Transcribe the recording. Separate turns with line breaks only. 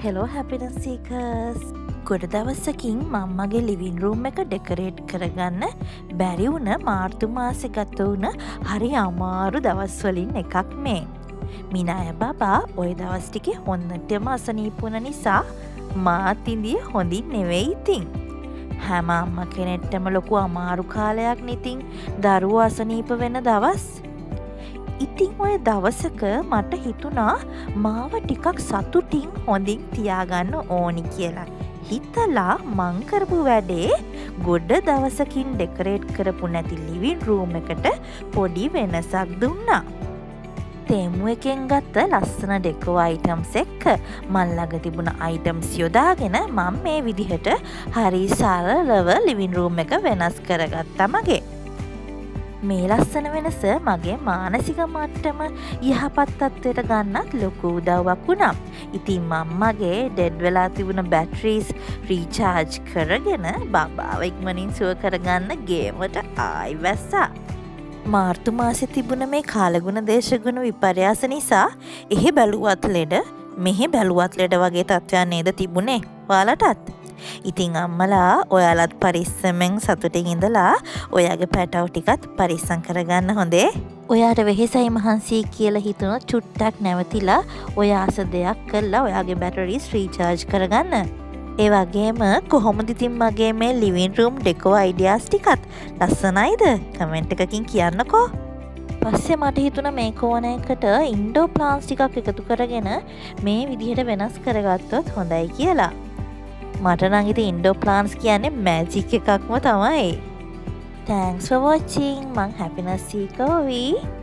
Hello happiness seekers. ගොඩ දවසකින් මම්මගේ ලිවින් රූම් එක ඩෙකරේට් කරගන්න බැරි වුණ මාර්තු මාසෙ ගත වුණ හරි අමාරු දවස්වලින් එකක් මේ. මිනාය බබා ඔය දවස් ටිකේ හොඳටම අසනීප වුණ නිසා මාත් ඉඳිය හොඳින් නෙවෙයි ඉතින්. හැම අම්ම කෙනෙක්ටම ලොකු අමාරු කාලයක් නිතින් දරුවෝ අසනීප වෙන දවස්. ඉතින් ඔය දවසක මට හිතුණා මාව ටිකක් සතුටින් හොඳින් තියාගන්න ඕනි කියලා. හිතලා මං කරපු වැඩේ ගොඩ දවසකින් ඩෙකරේට් කරපු නැති ලිවින් රූම් එකට පොඩි වෙනසක් දුන්නා. තෙමු එකෙන් ගත්ත ලස්සන ඩෙකෝ අයිටම්ස් එක්ක මන් ළඟ තිබුණ අයිටම්ස් යොදාගෙන මම මේ විදිහට හරි සරලව ලිවින් රූම් එක වෙනස් කරගත්තා මගේ. මේ ලස්සන වෙනස මගේ මානසික මට්ටම යහපත් තත්ත්වයට ගන්නත් ලොකු උදව්වක් වුණා. ඉතින් මම්මගේ ඩෙඩ් වෙලා තිබුණ බැටරිස් රීචාර්ජ් කරගෙන බබාව ඉක්මනින් සුව කරගන්න ගේමට ආයි වැස්සා. මාර්තු මාසෙ තිබුණ මේ කාලගුණ දේශගුණ විපර්යාස නිසා එහෙ බැලුවත් ලෙඩ මෙහෙ බැලුවත් ලෙඩ වගේ තත්ත්වයන් නේද තිබුණේ ඔයාලටත්. ඉතින් අම්මලා ඔයාලත් පරිස්සමෙන් සතුටින් ඉඳලා ඔයාගේ පැටව ටිකත් පරිස්සම් කරගන්න හොඳේ. ඔයාට වෙහෙසයි මහන්සි කියලා හිතුණොත් චුට්ටක් නැවතිලා ඔය ආස දෙයක් කරලා ඔයාගේ බැටරිස් රීචාර්ජ් කරගන්න. ඒ වගේම කොහොමද ඉතින් මගේ මේ ලිවින් රූම් ඩෙකෝ අයිඩියාස් ටිකත් ලස්සනයිද? කමෙන්ට් එකකින් කියන්නකෝ. පස්සේ මට හිතුණා මේ කෝණ එකට ඉන්ඩෝ ප්ලාන්ට්ස් ටිකක් එකතු කරගෙන මේ විදිහට වෙනස් කරගත්තොත් හොඳයි කියලා. මට නම් ඉතින් ඉන්ඩෝ ප්ලාන්ට්ස් කියන්නේ මැජික් එකක්ම තමයි. Thanks for watching. මං හැපිනස් සීකෝවී.